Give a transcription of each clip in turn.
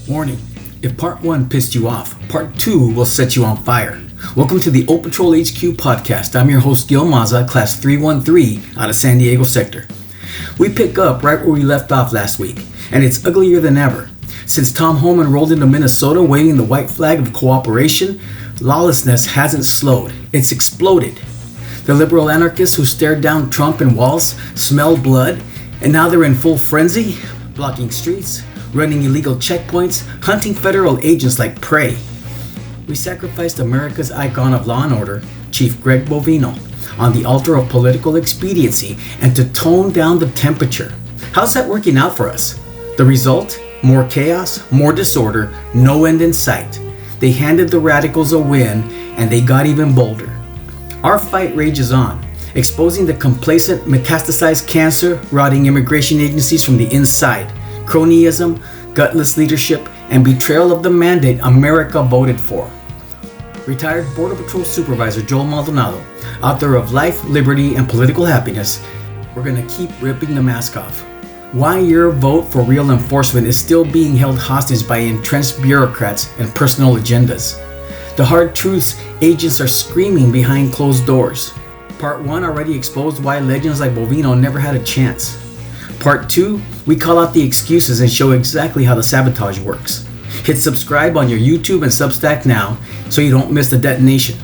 Warning, if part 1 pissed you off, part 2 will set you on fire. Welcome to the Old Parol HQ podcast. I'm your host Gil Maza, class 313 out of San Diego sector. We pick up right where we left off last week, and it's uglier than ever. Since Tom Homan rolled into Minnesota waving the white flag of cooperation, lawlessness hasn't slowed, it's exploded. The liberal anarchists who stared down Trump and Walz smelled blood, and now they're in full frenzy, blocking streets, running illegal checkpoints, hunting federal agents like prey. We sacrificed America's icon of law and order, Chief Greg Bovino, on the altar of political expediency and to tone down the temperature. How's that working out for us? The result? More chaos, more disorder, no end in sight. They handed the radicals a win, and they got even bolder. Our fight rages on, exposing the complacent, metastasized cancer rotting immigration agencies from the inside. Cronyism, gutless leadership, and betrayal of the mandate America voted for. Retired Border Patrol Supervisor Joel Maldonado, author of Life, Liberty, and Political Happiness, we're going to keep ripping the mask off. Why your vote for real enforcement is still being held hostage by entrenched bureaucrats and personal agendas. The hard truths agents are screaming behind closed doors. Part 1 already exposed why legends like Bovino never had a chance. Part 2, we call out the excuses and show exactly how the sabotage works. Hit subscribe on your YouTube and Substack now so you don't miss the detonation.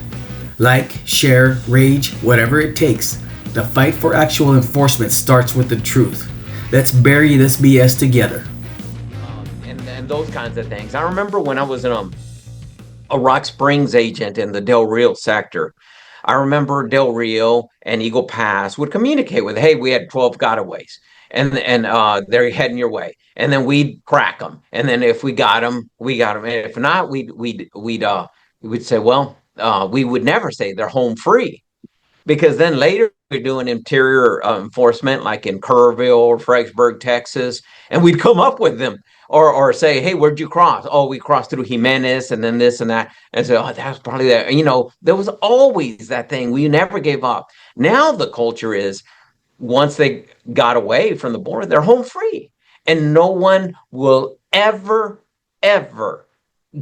Like, share, rage, whatever it takes. The fight for actual enforcement starts with the truth. Let's bury this BS together. And those kinds of things. I remember when I was a Rock Springs agent in the Del Rio sector. I remember Del Rio and Eagle Pass would communicate with, hey, we had 12 gotaways. And they're heading your way, and then we'd crack them, and then if we got them, we got them, and if not, we'd say, well, we would never say they're home free, because then later we're doing interior enforcement, like in Kerrville or Fredericksburg, Texas, and we'd come up with them, or say, hey, where'd you cross? Oh, we crossed through Jimenez, and then this and that, and so that's probably that. There was always that thing. We never gave up. Now the culture is, once they got away from the border, they're home free. And no one will ever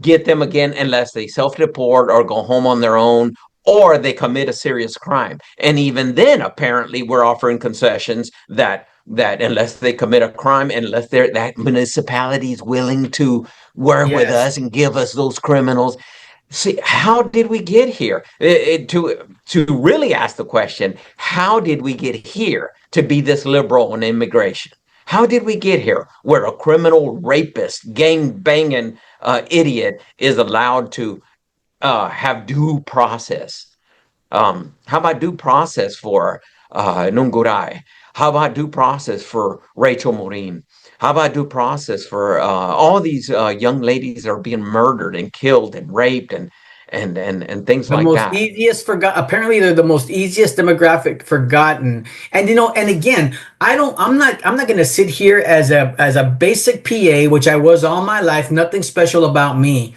get them again unless they self-deport or go home on their own, or they commit a serious crime. And even then, apparently, we're offering concessions that unless they commit a crime, unless that municipality is willing to work with us and give us those criminals. See, how did we get here? To really ask the question, how did we get here to be this liberal on immigration? How did we get here where a criminal rapist, gang-banging idiot is allowed to have due process? How about due process for Nunguray? How about due process for Rachel Morin? How about due process for all these young ladies that are being murdered and killed and raped and things like that? The most easiest forgotten. Apparently, they're the most easiest demographic forgotten. And and again, I'm not going to sit here as a basic PA, which I was all my life. Nothing special about me.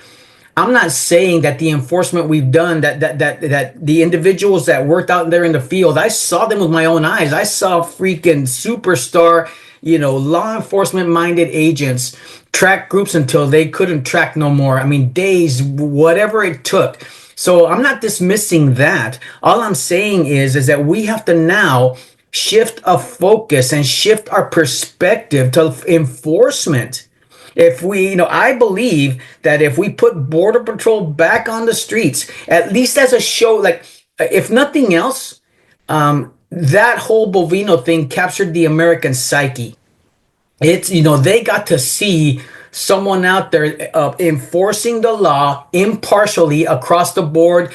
I'm not saying that the enforcement we've done, that the individuals that worked out there in the field, I saw them with my own eyes. I saw freaking superstar, law enforcement minded agents track groups until they couldn't track no more. I mean, days, whatever it took. So I'm not dismissing that. All I'm saying is that we have to now shift a focus and shift our perspective to enforcement. If we, I believe that if we put Border Patrol back on the streets, at least as a show, like if nothing else, that whole Bovino thing captured the American psyche. It's, they got to see someone out there enforcing the law impartially across the board.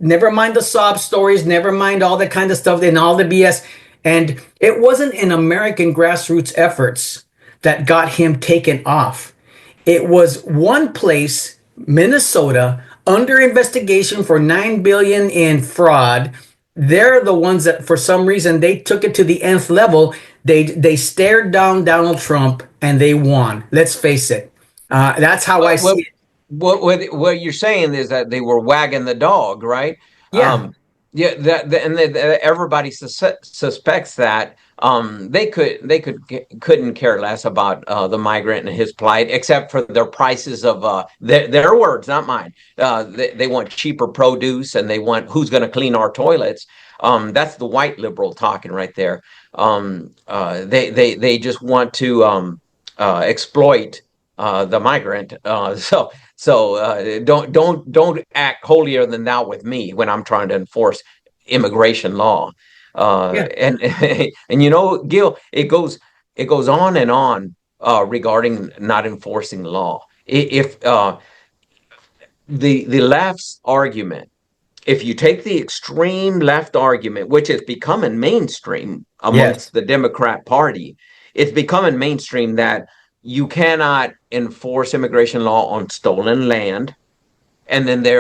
Never mind the sob stories, never mind all that kind of stuff and all the BS. And it wasn't an American grassroots efforts that got him taken off. It was one place, Minnesota, under investigation for $9 billion in fraud. They're the ones that, for some reason, they took it to the nth level. They stared down Donald Trump and they won. Let's face it. That's how I see it. What you're saying is that they were wagging the dog, right? Yeah. Yeah, everybody suspects that couldn't care less about the migrant and his plight, except for their prices of their words, not mine. They want cheaper produce, and they want who's going to clean our toilets. That's the white liberal talking right there. They just want to exploit the migrant. Don't act holier than thou with me when I'm trying to enforce immigration law. Yeah. And and Gil, it goes on and on regarding not enforcing law. If the left's argument, if you take the extreme left argument, which is becoming mainstream Yes. amongst the Democrat Party, it's becoming mainstream that you cannot enforce immigration law on stolen land. And then they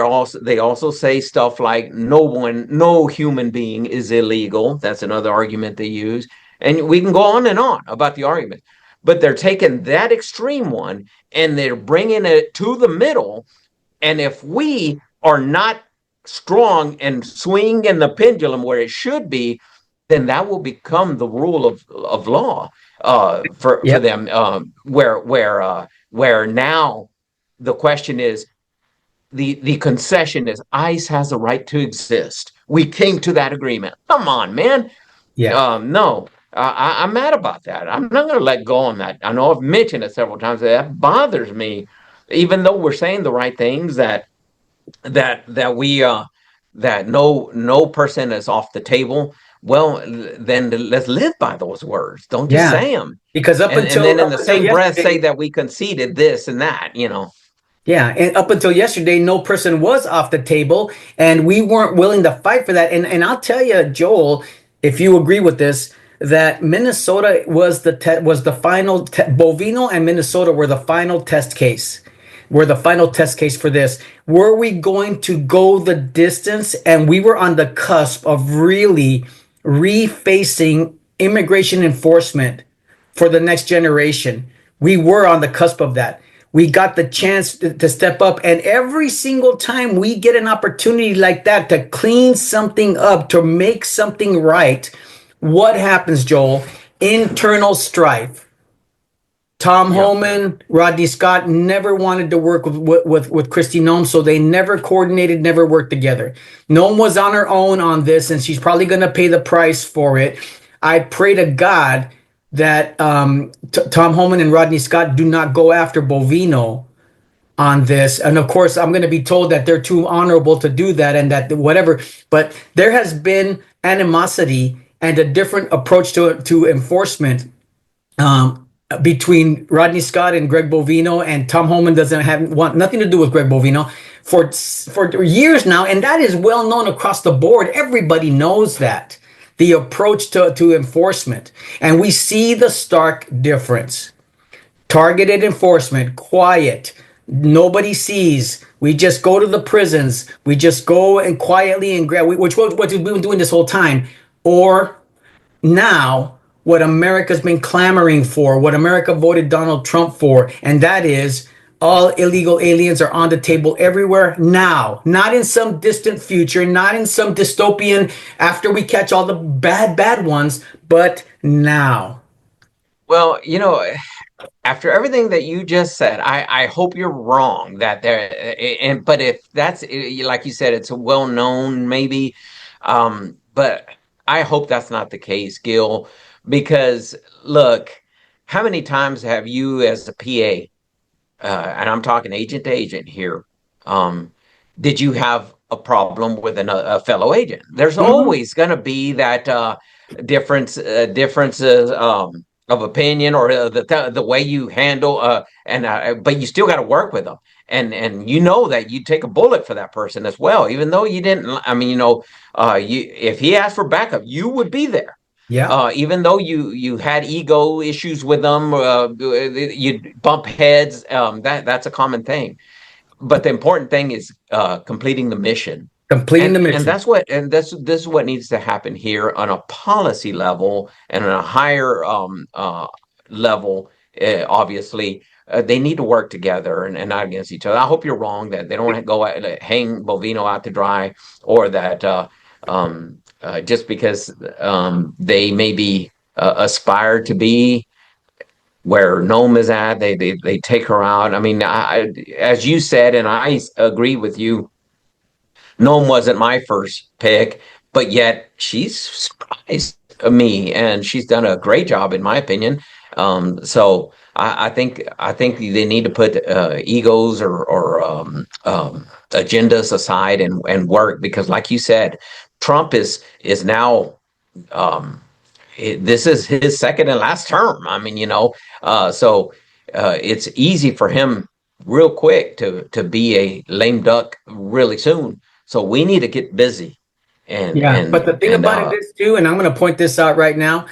also say stuff like no human being is illegal. That's another argument they use. And we can go on and on about the argument. But they're taking that extreme one and they're bringing it to the middle. And if we are not strong and swing in the pendulum where it should be, then that will become the rule of law for Yep. them. Where now the question is, the concession is ICE has a right to exist. We came to that agreement. Come on, man. Yeah. No, I'm mad about that. I'm not going to let go on that. I know I've mentioned it several times. That bothers me, even though we're saying the right things, that we that no person is off the table. Well, then let's live by those words. Don't just Yeah. say them, Because and then in up the until same breath say yesterday, that we conceded this and that. yeah, and up until yesterday, no person was off the table, and we weren't willing to fight for that. And I'll tell you, Joel, if you agree with this, that Minnesota was the final Bovino and Minnesota were the final test case. Were the final test case for this. Were we going to go the distance? And we were on the cusp of really refacing immigration enforcement for the next generation. We were on the cusp of that. We got the chance to step up. And every single time we get an opportunity like that to clean something up, to make something right, what happens, Joel? Internal strife. Tom Yeah. Homan, Rodney Scott never wanted to work with Kristi Noem, so they never coordinated, never worked together. Noem was on her own on this, and she's probably going to pay the price for it. I pray to God that Tom Homan and Rodney Scott do not go after Bovino on this. And of course, I'm going to be told that they're too honorable to do that and that whatever. But there has been animosity and a different approach to enforcement between Rodney Scott and Greg Bovino, and Tom Homan want nothing to do with Greg Bovino for years now, and that is well known across the board. Everybody knows that the approach to enforcement, and we see the stark difference. Targeted enforcement, quiet. Nobody sees. We just go to the prisons. We just go and quietly and grab, which what we've been doing this whole time. Or now what America's been clamoring for, what America voted Donald Trump for, and that is all illegal aliens are on the table everywhere now, not in some distant future, not in some dystopian after we catch all the bad ones, but now. Well, after everything that you just said, I hope you're wrong that there, but if that's like you said, it's a well known maybe, but I hope that's not the case, Gil, because look, how many times have you as a PA, and I'm talking agent to agent here, um, did you have a problem with a fellow agent? There's Mhm. always going to be that differences of opinion or the way you handle and but you still got to work with them, and that you take a bullet for that person as well, even though you didn't. I mean, you if he asked for backup, you would be there. Yeah. Even though you had ego issues with them, you bump heads. That's a common thing. But the important thing is completing the mission, Completing the and mission. this is what needs to happen here on a policy level and on a higher level. Obviously, they need to work together and not against each other. I hope you're wrong that they don't go hang Bovino out to dry, or that just because they maybe aspire to be where Noam is at. They take her out. I mean, as you said, and I agree with you, Noam wasn't my first pick, but yet she's surprised me, and she's done a great job, in my opinion. So I think they need to put egos or agendas aside and work, because, like you said, Trump is now this is his second and last term. I mean, so it's easy for him real quick to be a lame duck really soon. So we need to get busy and Yeah, but the thing about it is too, and I'm going to point this out right now,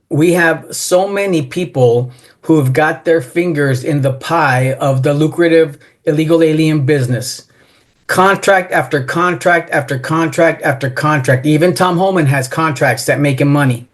we have so many people who have got their fingers in the pie of the lucrative illegal alien business. Contract after contract after contract after contract. Even Tom Homan has contracts that make him money.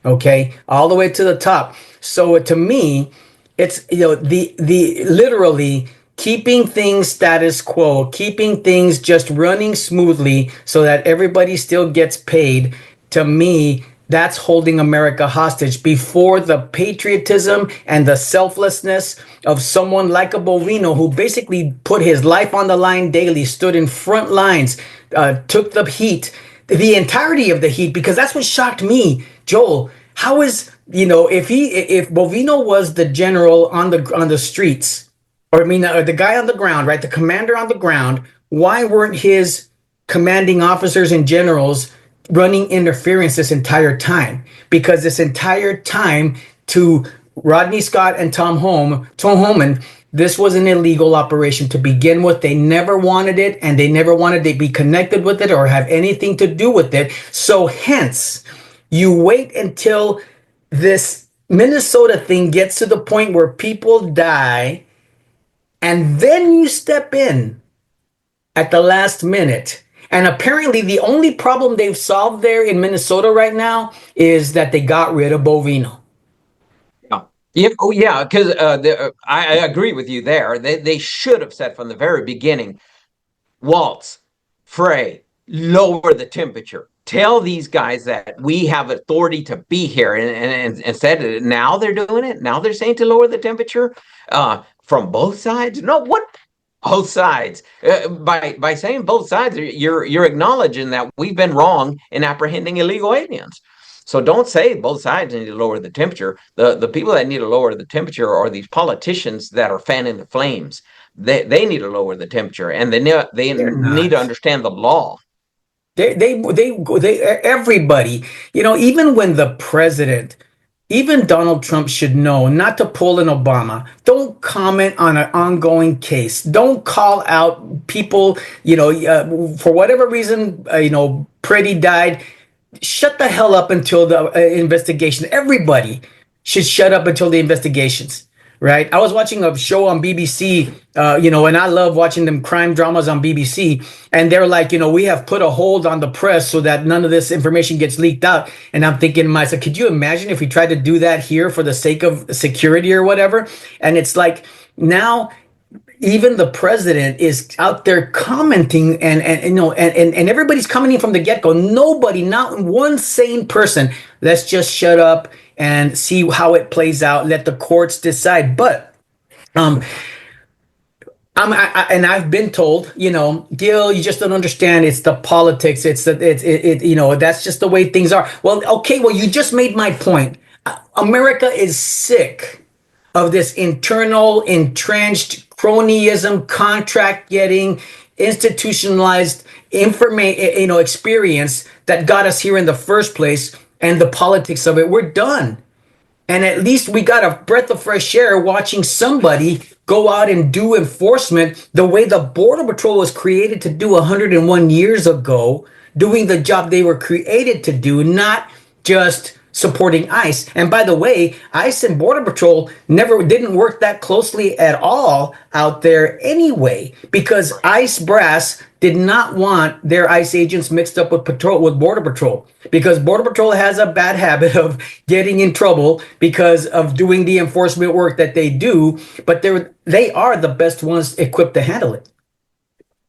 Okay, all the way to the top. So to me, it's the literally keeping things status quo, keeping things just running smoothly so that everybody still gets paid. To me, that's holding America hostage before the patriotism and the selflessness of someone like a Bovino, who basically put his life on the line daily, stood in front lines, took the heat, the entirety of the heat, because that's what shocked me, Joel. How is, if Bovino was the general on the streets, or I mean the guy on the ground, right, the commander on the ground, why weren't his commanding officers and generals running interference this entire time? Because this entire time, to Rodney Scott and Tom Homan, this was an illegal operation to begin with. They never wanted it, and they never wanted to be connected with it or have anything to do with it. So hence, you wait until this Minnesota thing gets to the point where people die, and then you step in at the last minute. And apparently the only problem they've solved there in Minnesota right now is that they got rid of Bovino. Yeah, oh yeah, because I agree with you there. They should have said from the very beginning, Walz, Frey, lower the temperature. Tell these guys that we have authority to be here, and instead now they're doing it. Now they're saying to lower the temperature from both sides. No, what? Both sides. By saying both sides, you're acknowledging that we've been wrong in apprehending illegal aliens. So don't say both sides need to lower the temperature. The people that need to lower the temperature are these politicians that are fanning the flames. They need to lower the temperature, and they need to understand the law. They everybody, even when the president, even Donald Trump should know not to pull an Obama. Don't comment on an ongoing case. Don't call out people, for whatever reason, Pretty died. Shut the hell up until the investigation. Everybody should shut up until the investigations, right? I was watching a show on BBC, and I love watching them crime dramas on BBC. And they're like, we have put a hold on the press so that none of this information gets leaked out. And I'm thinking to myself, could you imagine if we tried to do that here for the sake of security or whatever? And it's like now even the president is out there commenting, and everybody's commenting from the get-go. Nobody, not one sane person. Let's just shut up and see how it plays out. Let the courts decide. But I've been told, Gil, you just don't understand. It's the politics. That's just the way things are. Well, okay. Well, you just made my point. America is sick of this internal, entrenched cronyism, contract getting, institutionalized experience that got us here in the first place, and the politics of it. We're done. And at least we got a breath of fresh air watching somebody go out and do enforcement the way the Border Patrol was created to do 101 years ago, doing the job they were created to do, not just supporting ICE. And by the way, ICE and Border Patrol didn't work that closely at all out there anyway, because ICE brass did not want their ICE agents mixed up with Border Patrol, because Border Patrol has a bad habit of getting in trouble because of doing the enforcement work that they do, but they are the best ones equipped to handle it.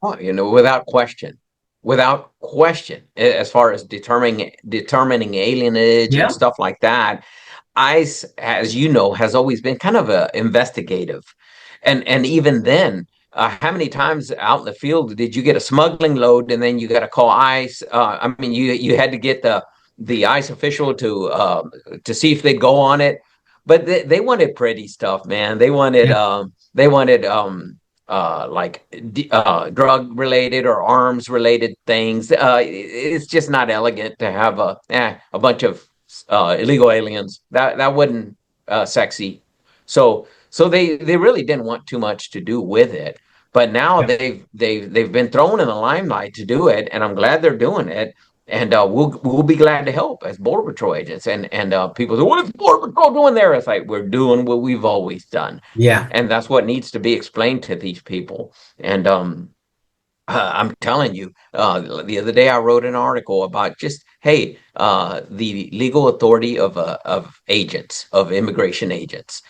Oh, without question. without question, as far as determining alienage and Yeah. stuff like that. ICE, as you know, has always been kind of a investigative, and even then, how many times out in the field did you get a smuggling load and then you got to call ICE? I mean, you had to get the ICE official to see if they'd go on it, but they wanted pretty stuff, man. Yeah. They wanted like drug related or arms related things. It's just not elegant to have a bunch of illegal aliens. That wasn't sexy. So they really didn't want too much to do with it. But now Yeah. they've been thrown in the limelight to do it, and I'm glad they're doing it. And we'll be glad to help as Border Patrol agents. And people say, "What is Border Patrol doing there?" It's like, we're doing what we've always done, Yeah. and that's what needs to be explained to these people. And I'm telling you, the other day I wrote an article about just, hey, the legal authority of agents, of immigration agents,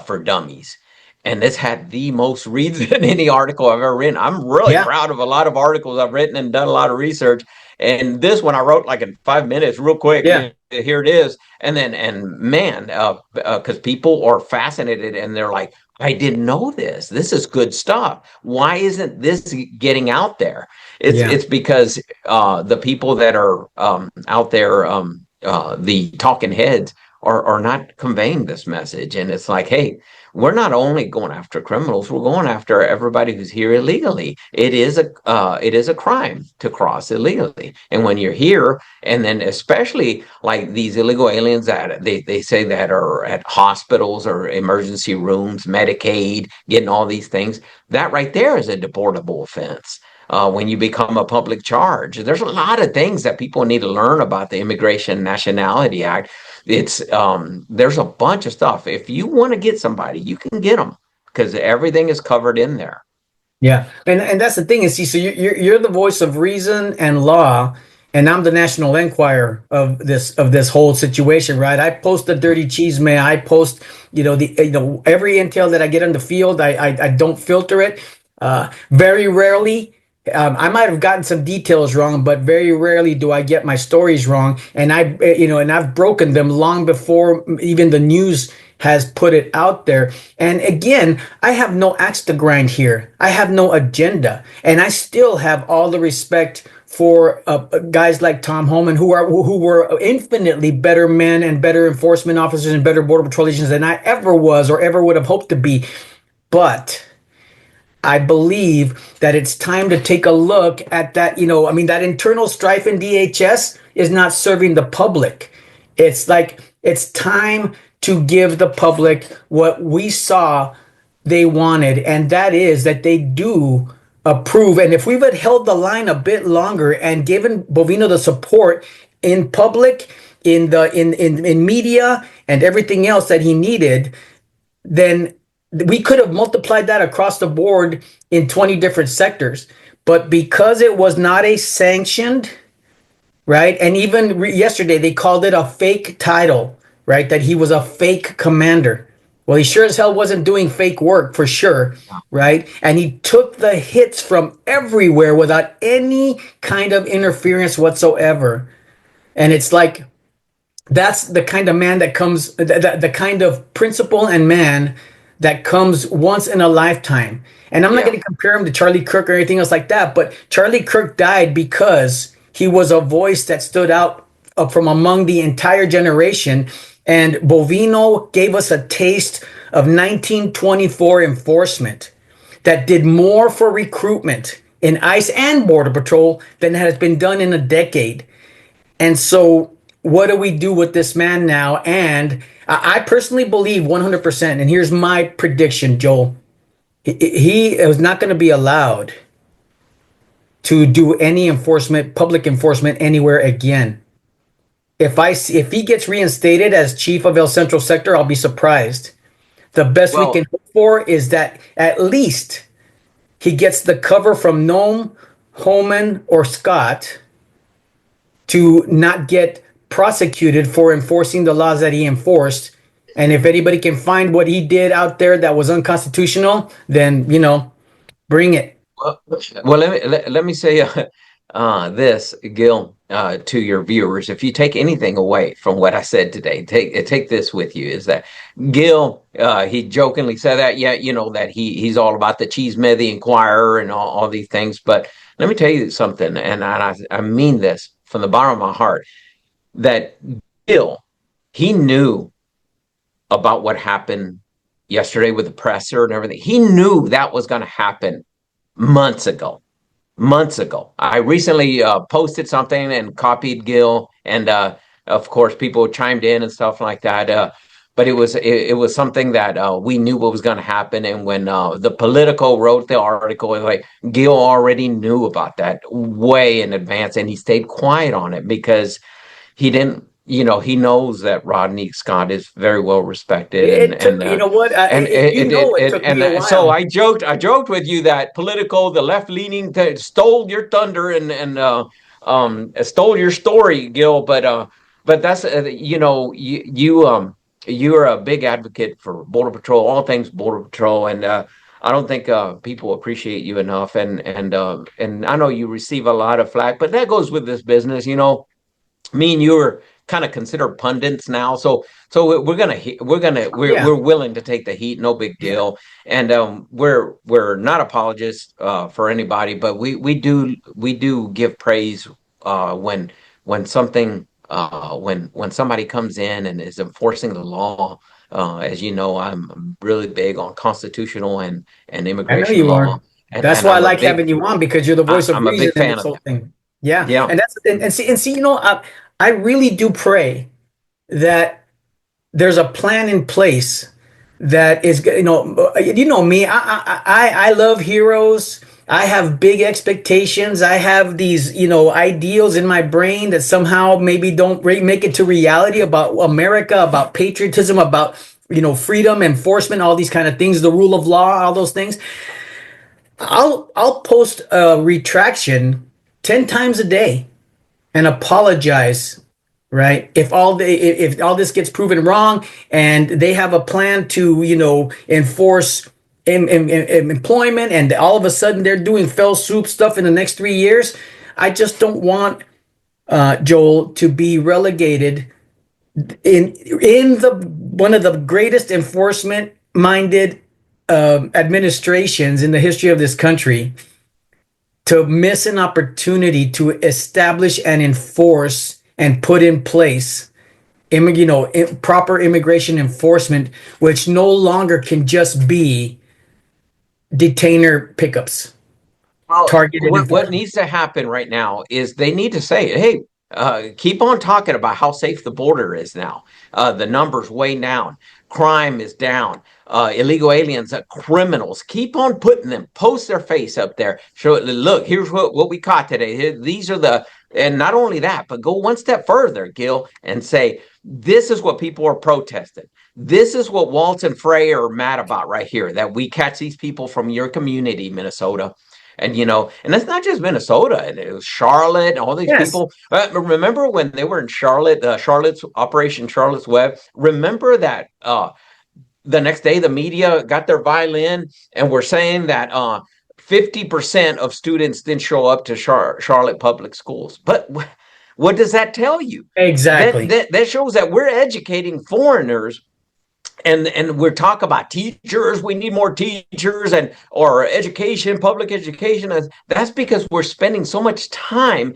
for dummies. And this had the most reads in any article I've ever written. I'm really Yeah. proud of a lot of articles I've written and done a lot of research. And this one I wrote like in 5 minutes, real quick. Yeah. Here it is. And then, and man, because people are fascinated and they're like, I didn't know this. This is good stuff. Why isn't this getting out there? Yeah. It's because the people that are out there, the talking heads, are not conveying this message. And it's like, hey, we're not only going after criminals, we're going after everybody who's here illegally. It is a crime to cross illegally. And when you're here, and then especially like these illegal aliens that they say that are at hospitals or emergency rooms, Medicaid, getting all these things, that right there is a deportable offense. When you become a public charge, there's a lot of things that people need to learn about the Immigration Nationality Act. It's there's a bunch of stuff. If you want to get somebody, you can get them because everything is covered in there. Yeah, and that's the thing is, see, so you're the voice of reason and law, and I'm the National Enquirer of this whole situation, right? I post the dirty cheese, man. I post, every intel that I get on the field. I don't filter it. Very rarely. I might have gotten some details wrong, but very rarely do I get my stories wrong. And I've broken them long before even the news has put it out there. And again, I have no axe to grind here. I have no agenda, and I still have all the respect for guys like Tom Homan, who were infinitely better men and better enforcement officers and better border patrol agents than I ever was or ever would have hoped to be. But I believe that it's time to take a look at that. That internal strife in DHS is not serving the public. It's like it's time to give the public what we saw they wanted, and that is that they do approve. And if we had held the line a bit longer and given Bovino the support in public, in media, and everything else that he needed, then we could have multiplied that across the board in 20 different sectors. But because it was not a sanctioned, right? And even yesterday, they called it a fake title, right? That he was a fake commander. Well, he sure as hell wasn't doing fake work for sure, right? And he took the hits from everywhere without any kind of interference whatsoever. And it's like, that's the kind of man that comes, the kind of principle and man that comes once in a lifetime. And I'm not going to compare him to Charlie Kirk or anything else like that, but Charlie Kirk died because he was a voice that stood out from among the entire generation. And Bovino gave us a taste of 1924 enforcement that did more for recruitment in ICE and Border Patrol than has been done in a decade. And so what do we do with this man now? And I personally believe 100%, and here's my prediction, Joel. He is not going to be allowed to do any enforcement, public enforcement anywhere again. If he gets reinstated as chief of El Central Sector, I'll be surprised. The best we can hope for is that at least he gets the cover from Noam, Homan, or Scott to not get prosecuted for enforcing the laws that he enforced. And if anybody can find what he did out there that was unconstitutional, then bring it. Well, let me say, this, Gil, to your viewers. If you take anything away from what I said today, take this with you: is that Gil? He jokingly said that, yeah, that he's all about the cheese the Inquirer and all these things. But let me tell you something, and I mean this from the bottom of my heart, that Gil, he knew about what happened yesterday with the presser and everything. He knew that was going to happen months ago. Months ago, I recently posted something and copied Gil, and of course, people chimed in and stuff like that. But it was something that we knew what was going to happen. And when the Politico wrote the article, like Gil already knew about that way in advance, and he stayed quiet on it because he didn't. He knows that Rodney Scott is very well respected, It took, you know what? It took me a so while. I joked with you that Politico, the left leaning, stole your thunder and stole your story, Gil. But that's you're a big advocate for Border Patrol, all things Border Patrol, and I don't think people appreciate you enough. And I know you receive a lot of flack, but that goes with this business, me and you are kind of considered pundits now, so we're willing to take the heat, no big Yeah. deal. And we're not apologists for anybody, but we do give praise when something when somebody comes in and is enforcing the law. As you know, I'm really big on constitutional and I know immigration you law, are. and, That's and why I I'm a like big having you on, because you're the voice of I'm a reason big in fan this of whole that. thing. Yeah, Yeah. and see, I really do pray that there's a plan in place that is, me. I love heroes. I have big expectations. I have these, ideals in my brain that somehow maybe don't make it to reality about America, about patriotism, about freedom, enforcement, all these kind of things, the rule of law, all those things. I'll post a retraction 10 times a day and apologize, right? If all this gets proven wrong and they have a plan to, enforce employment, and all of a sudden they're doing fell swoop stuff in the next 3 years, I just don't want Joel to be relegated in the one of the greatest enforcement minded administrations in the history of this country, to miss an opportunity to establish and enforce and put in place proper immigration enforcement, which no longer can just be detainer pickups, Well, targeted what enforcement. needs to happen right now is they need to say, hey, keep on talking about how safe the border is now. The numbers way down. Crime is down. Illegal aliens, criminals. Keep on putting them. Post their face up there. Show it. Look, here's what we caught today. These are and not only that, but go one step further, Gil, and say, this is what people are protesting. This is what Waltz and Frey are mad about right here, that we catch these people from your community, Minnesota. And that's not just Minnesota. And it was Charlotte and all these Yes, people. Remember when they were in Charlotte, Charlotte's Operation Charlotte's Web? Remember that the next day the media got their violin and were saying that 50% of students didn't show up to Charlotte public schools. But what does that tell you? That, exactly. that that shows that we're educating foreigners, and we're talking about teachers. We need more teachers and or education, public education. That's because we're spending so much time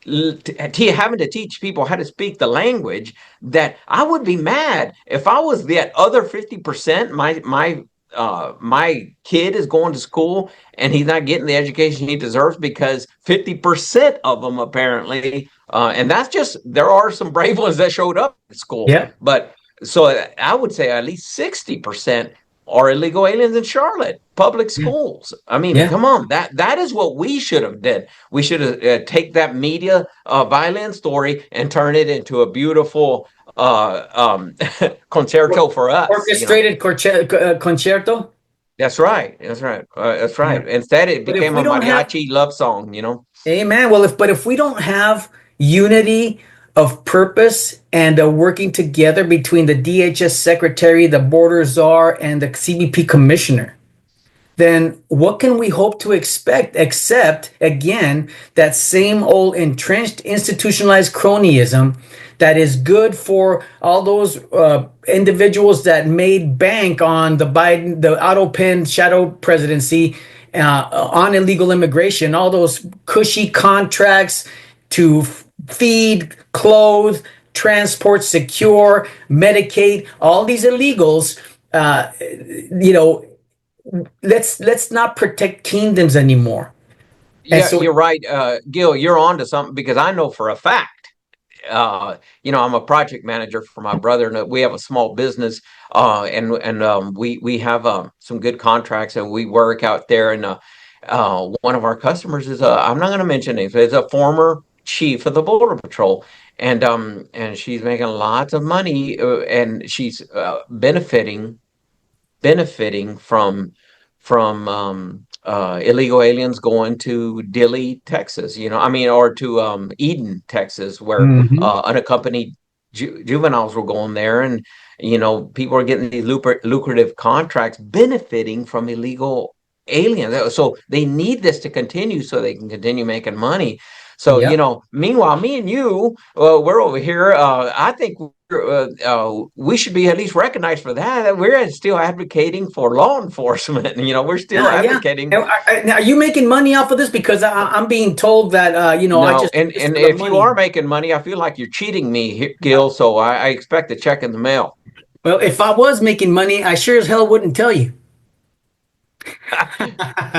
having to teach people how to speak the language, that I would be mad if I was that other 50%. My kid is going to school and he's not getting the education he deserves because 50% of them apparently, and that's just, there are some brave ones that showed up at school, Yeah. but so I would say at least 60% are illegal aliens in Charlotte public Yeah. schools. I mean, Yeah. come on, that is what we should have did. We should have take that media violence story and turn it into a beautiful concerto for us. Orchestrated concerto. That's right. That's right. That's Yeah. right. Instead, it But if became we a don't have mariachi love song. Amen. Well, if we don't have unity of purpose and working together between the DHS secretary, the border czar, and the CBP commissioner, then what can we hope to expect except, again, that same old entrenched institutionalized cronyism that is good for all those individuals that made bank on the auto pen shadow presidency, on illegal immigration, all those cushy contracts to feed, clothe, transport, secure, medicate, all these illegals. You know, let's not protect kingdoms anymore. And Yeah, so, you're right, Gil. You're on to something because I know for a fact. I'm a project manager for my brother, and we have a small business, and we have some good contracts, and we work out there. And one of our customers is I'm not going to mention names, but it's a former chief of the Border Patrol, and she's making lots of money, and she's benefiting from illegal aliens going to Dilley, Texas, I mean, or to Eden, Texas, where mhm. unaccompanied juveniles were going there, and people are getting these lucrative contracts, benefiting from illegal aliens. So they need this to continue, so they can continue making money. So Yep. meanwhile, me and you, we're over here. I think we should be at least recognized for that. We're still advocating for law enforcement. We're still Yeah, yeah. advocating. And now, are you making money off of this? Because I'm being told that I No, just do this and for the if you money. are making money, I feel like you're cheating me, Gil. So I expect a check in the mail. Well, if I was making money, I sure as hell wouldn't tell you.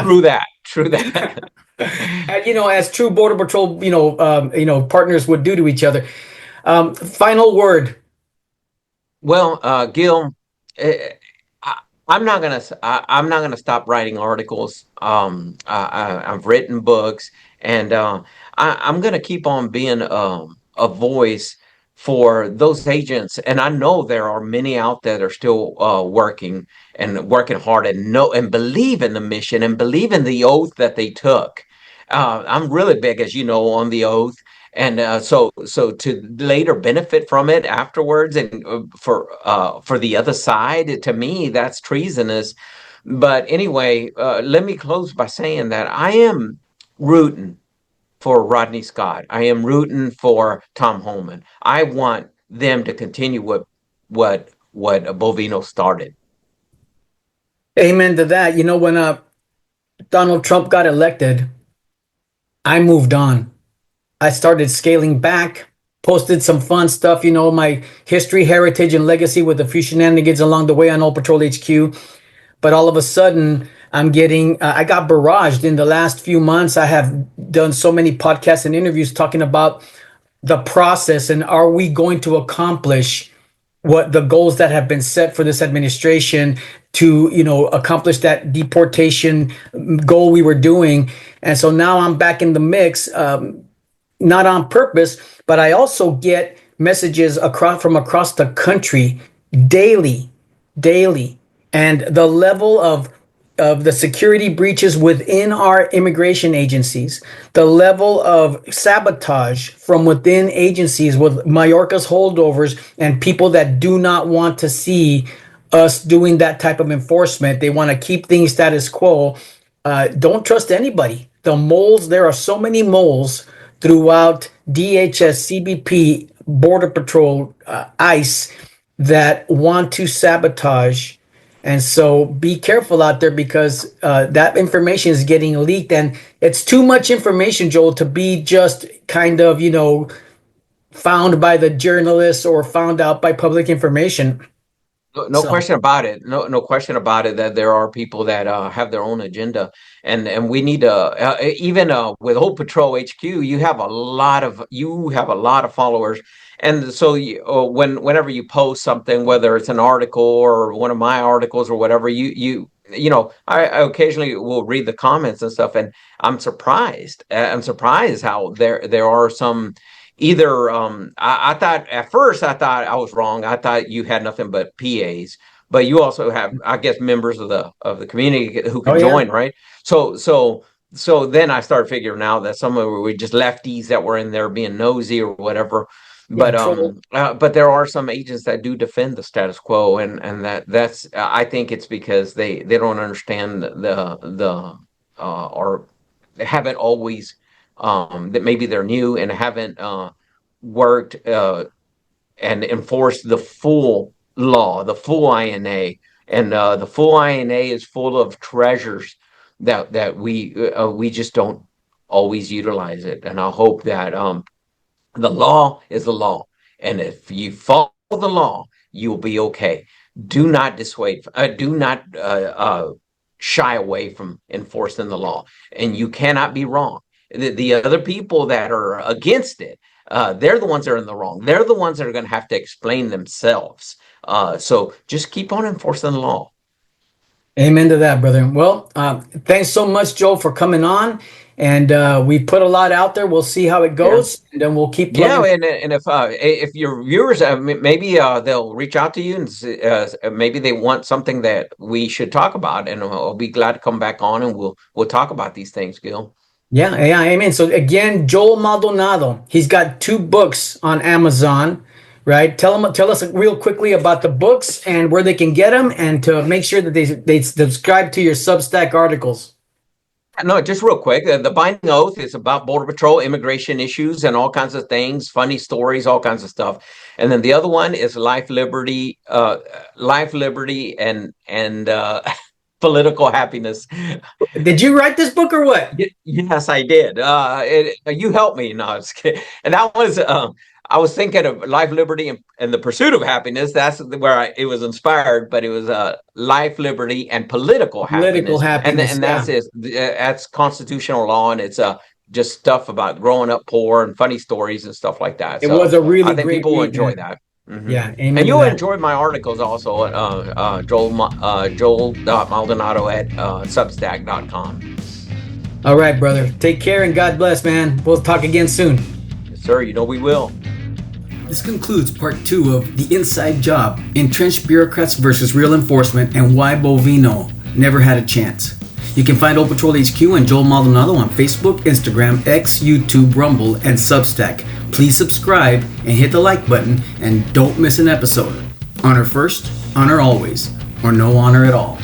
True that. True that. As true border patrol, partners would do to each other. Final word. Well, Gil, eh, I, I'm not gonna stop writing articles. I've written books, and I'm gonna keep on being a voice for those agents. And I know there are many out there that are still working hard, and know and believe in the mission and believe in the oath that they took. I'm really big, as you know, on the oath, and so to later benefit from it afterwards, and for the other side, to me that's treasonous. But anyway, let me close by saying that I am rooting for Rodney Scott. I am rooting for Tom Homan. I want them to continue what Bovino started. Amen to that. When Donald Trump got elected, I moved on. I started scaling back, posted some fun stuff, my history, heritage, and legacy with a few shenanigans along the way on Old Patrol HQ. But all of a sudden, I got barraged in the last few months. I have done so many podcasts and interviews talking about the process and are we going to accomplish what the goals that have been set for this administration to accomplish that deportation goal we were doing. And so now I'm back in the mix, not on purpose, but I also get messages from across the country daily, daily, and the level of the security breaches within our immigration agencies, the level of sabotage from within agencies with Mayorkas holdovers and people that do not want to see us doing that type of enforcement. They want to keep things status quo. Don't trust anybody. The moles, there are so many moles throughout DHS, CBP, Border Patrol, ICE that want to sabotage. And so be careful out there because that information is getting leaked. And it's too much information, Joel, to be just kind of, found by the journalists or found out by public information. No So, question about it. No question about it that there are people that have their own agenda, and we need to even with Old Patrol HQ, you have a lot of followers, and so whenever you post something, whether it's an article or one of my articles or whatever, I occasionally will read the comments and stuff, and I'm surprised. I'm surprised how there are some. Either I thought at first, I thought I was wrong. I thought you had nothing but PAs, but you also have, I guess, members of the community who oh can yeah. join, right? So then I started figuring out that some of them were just lefties that were in there being nosy or whatever. Yeah, troll. But there are some agents that do defend the status quo, and that's I think it's because they don't understand or they haven't always that maybe they're new and haven't worked and enforced the full law, the full INA, and the full INA is full of treasures that we just don't always utilize it. And I hope that the law is the law, and if you follow the law, you'll be okay. Do not dissuade. Do not shy away from enforcing the law, and you cannot be wrong. The other people that are against it, they're the ones that are in the wrong. They're the ones that are going to have to explain themselves. So just keep on enforcing the law. Amen to that, brother. Well, thanks so much, Joe, for coming on. And we put a lot out there. We'll see how it goes, and then we'll keep Yeah, plugging. and if your viewers maybe they'll reach out to you and maybe they want something that we should talk about, and I'll be glad to come back on and we'll talk about these things, Gil. Yeah, yeah, amen. So again, Joel Maldonado, he's got 2 books on Amazon, right? Tell us real quickly about the books and where they can get them, and to make sure that they subscribe to your Substack articles. No, just real quick. The Binding Oath is about Border Patrol, immigration issues, and all kinds of things, funny stories, all kinds of stuff. And then the other one is Life, Liberty, and political happiness. Did you write this book or what? Yes, I did. You helped me. No, I was kidding. And that was I was thinking of Life, Liberty, and the Pursuit of Happiness. That's where it was inspired. But it was Life, Liberty, and Political Political Happiness. happiness. And Yeah. that's constitutional law, and it's just stuff about growing up poor and funny stories and stuff like that. It So was a really I think great people will read, enjoy man. that. Mhm. Yeah, amen And to you'll that. enjoy my articles also at Joel.Maldonado at Substack.com. All right, brother. Take care and God bless, man. We'll talk again soon. Yes, sir. You know we will. This concludes part 2 of The Inside Job, Entrenched Bureaucrats versus Real Enforcement, and why Bovino never had a chance. You can find Old Patrol HQ and Joel Maldonado on Facebook, Instagram, X, YouTube, Rumble, and Substack. Please subscribe and hit the like button, and don't miss an episode. Honor first, honor always, or no honor at all.